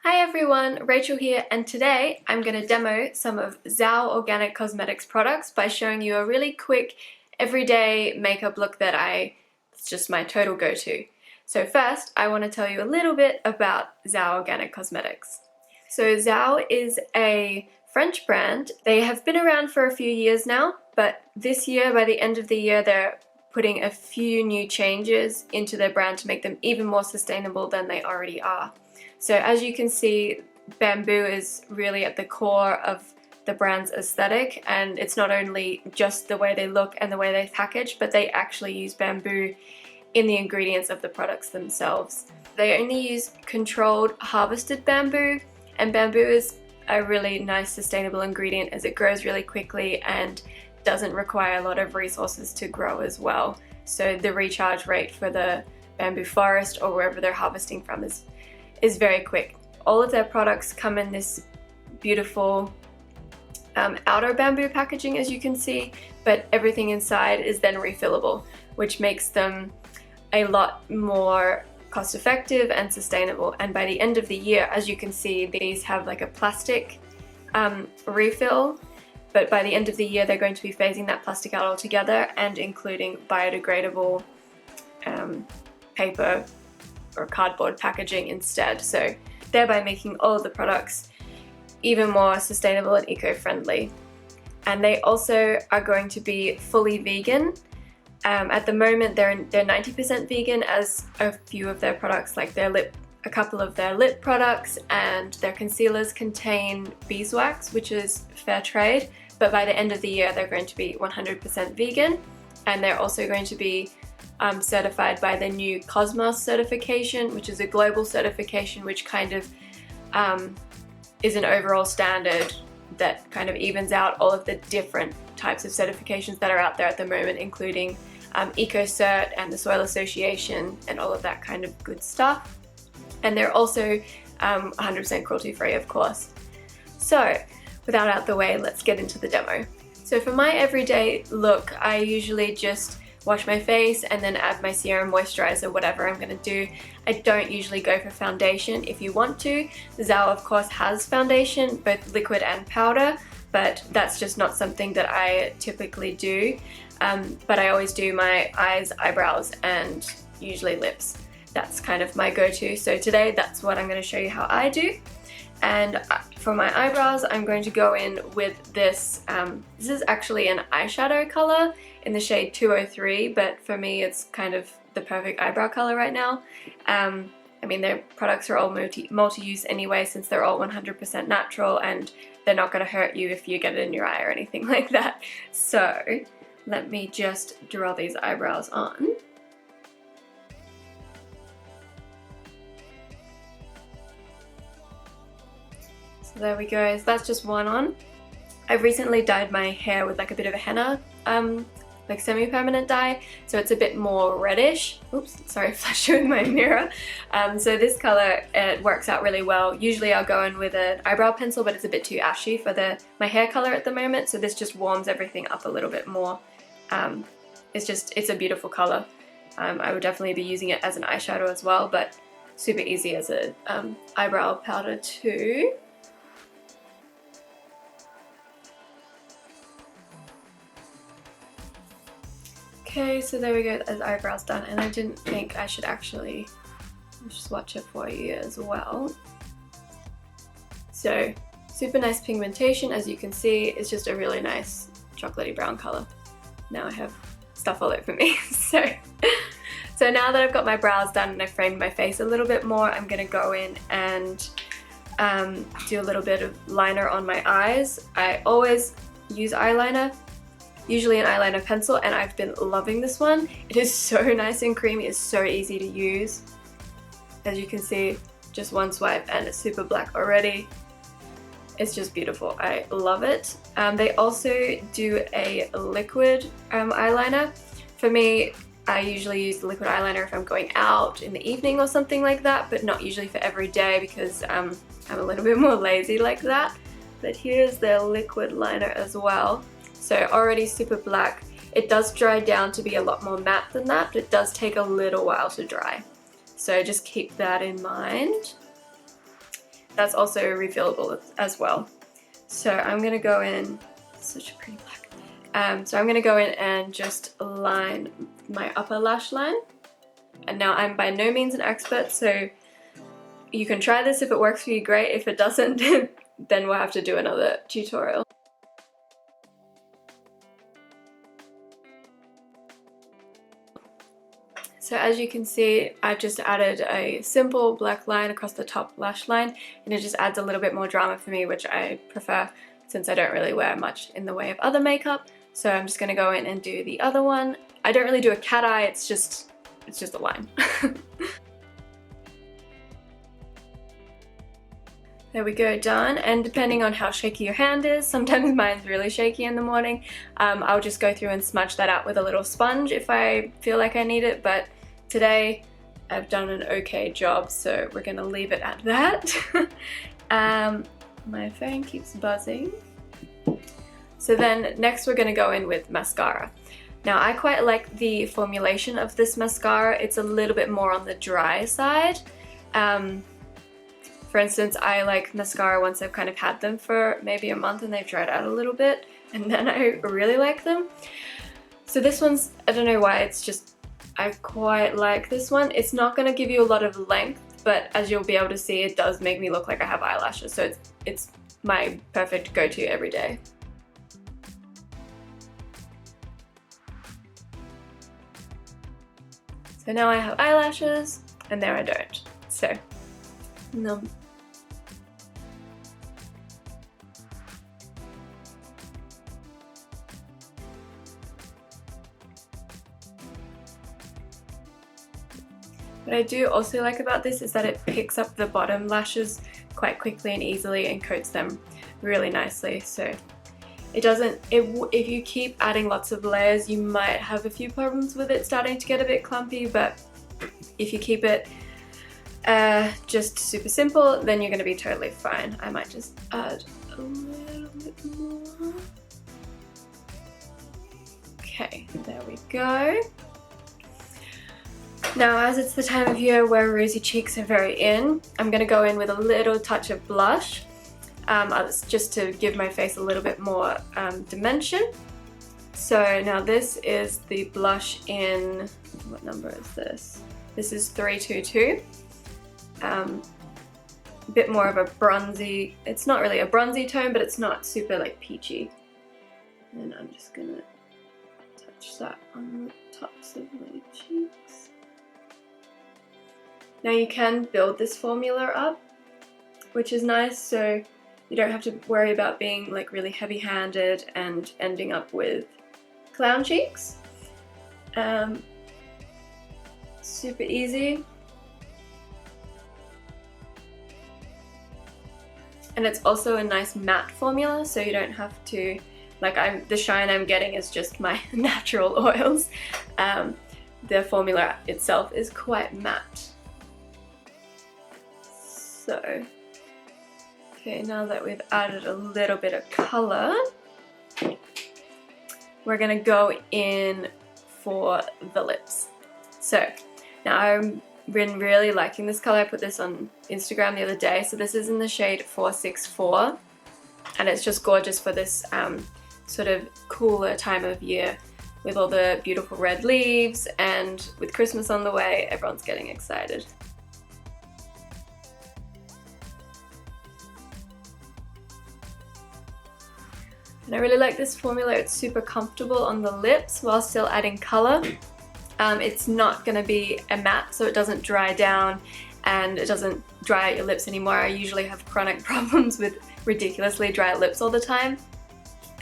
Hi everyone, Rachel here, and today I'm going to demo some of Zao Organic Cosmetics products by showing you a really quick everyday makeup look it's just my total go-to. So first, I want to tell you a little bit about Zao Organic Cosmetics. So Zao is a French brand. They have been around for a few years now, but this year, by the end of the year, they're putting a few new changes into their brand to make them even more sustainable than they already are. So as you can see, bamboo is really at the core of the brand's aesthetic, and it's not only just the way they look and the way they package, but they actually use bamboo in the ingredients of the products themselves. They only use controlled harvested bamboo, and bamboo is a really nice sustainable ingredient as it grows really quickly and doesn't require a lot of resources to grow as well. So the recharge rate for the bamboo forest or wherever they're harvesting from is very quick. All of their products come in this beautiful outer bamboo packaging, as you can see, but everything inside is then refillable, which makes them a lot more cost effective and sustainable. And by the end of the year, as you can see, these have like a plastic refill, but by the end of the year they're going to be phasing that plastic out altogether and including biodegradable paper or cardboard packaging instead, so thereby making all of the products even more sustainable and eco-friendly. And they also are going to be fully vegan. At the moment they're 90% vegan, as a few of their products, like a couple of their lip products and their concealers, contain beeswax, which is fair trade, but by the end of the year they're going to be 100% vegan, and they're also going to be certified by the new Cosmos certification, which is a global certification which kind of is an overall standard that kind of evens out all of the different types of certifications that are out there at the moment, including EcoCert and the Soil Association and all of that kind of good stuff. And they're also 100% cruelty free, of course. So without out the way, let's get into the demo. So for my everyday look, I usually just wash my face and then add my serum, moisturizer, whatever I'm gonna do. I don't usually go for foundation. If you want to, Zao of course has foundation, both liquid and powder, but that's just not something that I typically do. But I always do my eyes, eyebrows, and usually lips. That's kind of my go-to. So today that's what I'm gonna show you how I do. And for my eyebrows, I'm going to go in with this. This is actually an eyeshadow color in the shade 203, but for me it's kind of the perfect eyebrow color right now. I mean, their products are all multi-use anyway, since they're all 100% natural, and they're not going to hurt you if you get it in your eye or anything like that. So let me just draw these eyebrows on. So there we go, so that's just one on. I've recently dyed my hair with like a bit of a henna, like semi-permanent dye, so it's a bit more reddish. Oops, sorry, flashed with my mirror. So this color, it works out really well. Usually I'll go in with an eyebrow pencil, but it's a bit too ashy for my hair color at the moment, so this just warms everything up a little bit more. It's a beautiful color. I would definitely be using it as an eyeshadow as well, but super easy as a eyebrow powder too. Okay, so there we go, there's eyebrows done, and I didn't think I should actually swatch it for you as well. So, super nice pigmentation, as you can see. It's just a really nice chocolatey brown color. Now I have stuff all over me. So now that I've got my brows done and I've framed my face a little bit more, I'm gonna go in and do a little bit of liner on my eyes. I always use eyeliner, usually an eyeliner pencil, and I've been loving this one. It is so nice and creamy, it's so easy to use. As you can see, just one swipe and it's super black already. It's just beautiful, I love it. They also do a liquid eyeliner. For me, I usually use the liquid eyeliner if I'm going out in the evening or something like that, but not usually for every day because I'm a little bit more lazy like that. But here's their liquid liner as well. So already super black. It does dry down to be a lot more matte than that, but it does take a little while to dry. So just keep that in mind. that's also refillable as well. So I'm gonna go in, such a pretty black. So I'm gonna go in and just line my upper lash line. And now I'm by no means an expert, so you can try this. If it works for you, great. If it doesn't, then we'll have to do another tutorial. So as you can see, I've just added a simple black line across the top lash line, and it just adds a little bit more drama for me, which I prefer since I don't really wear much in the way of other makeup. So I'm just gonna go in and do the other one. I don't really do a cat eye, it's just a line. There we go, done. And depending on how shaky your hand is, sometimes mine's really shaky in the morning, I'll just go through and smudge that out with a little sponge if I feel like I need it, but today I've done an okay job, so we're gonna leave it at that. My phone keeps buzzing. So then next we're gonna go in with mascara. Now I quite like the formulation of this mascara. It's a little bit more on the dry side. For instance, I like mascara once I've kind of had them for maybe a month and they've dried out a little bit, and then I really like them. So this one's, I don't know why, it's just, I quite like this one. It's not going to give you a lot of length, but as you'll be able to see, it does make me look like I have eyelashes, so it's my perfect go-to every day. So now I have eyelashes, and there I don't. So, no. What I do also like about this is that it picks up the bottom lashes quite quickly and easily and coats them really nicely. So it doesn't, if you keep adding lots of layers, you might have a few problems with it starting to get a bit clumpy, but if you keep it just super simple, then you're going to be totally fine. I might just add a little bit more. Okay, there we go. Now, as it's the time of year where rosy cheeks are very in, I'm going to go in with a little touch of blush, just to give my face a little bit more dimension. So now this is the blush in, what number is this? This is 322. A bit more of a bronzy, it's not really a bronzy tone, but it's not super like peachy. And I'm just going to touch that on the tops of my cheeks. Now you can build this formula up, which is nice, so you don't have to worry about being like really heavy-handed and ending up with clown cheeks. Super easy. And it's also a nice matte formula, so you don't have to, like the shine I'm getting is just my natural oils. The formula itself is quite matte. So, okay, now that we've added a little bit of color, we're gonna go in for the lips. So, now I've been really liking this color. I put this on Instagram the other day. So this is in the shade 464, and it's just gorgeous for this sort of cooler time of year with all the beautiful red leaves, and with Christmas on the way, everyone's getting excited. And I really like this formula. It's super comfortable on the lips while still adding color. It's not going to be a matte, so it doesn't dry down and it doesn't dry out your lips anymore. I usually have chronic problems with ridiculously dry lips all the time,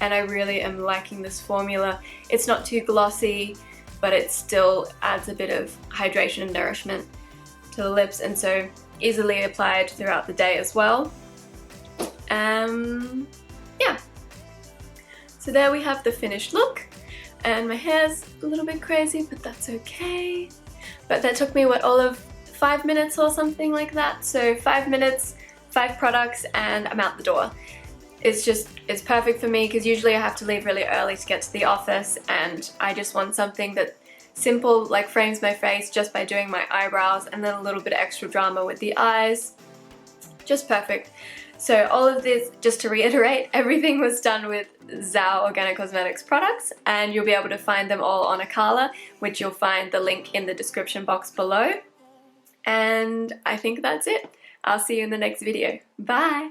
and I really am liking this formula. It's not too glossy, but it still adds a bit of hydration and nourishment to the lips, and so easily applied throughout the day as well. Yeah. So there we have the finished look, and my hair's a little bit crazy, but that's okay. But that took me, what, all of 5 minutes or something like that? So 5 minutes, 5 products, and I'm out the door. It's perfect for me because usually I have to leave really early to get to the office, and I just want something that simple, like frames my face just by doing my eyebrows, and then a little bit of extra drama with the eyes. Just perfect. So all of this, just to reiterate, everything was done with Zhao Organic Cosmetics products, and you'll be able to find them all on Acala, which you'll find the link in the description box below. And I think that's it. I'll see you in the next video. Bye!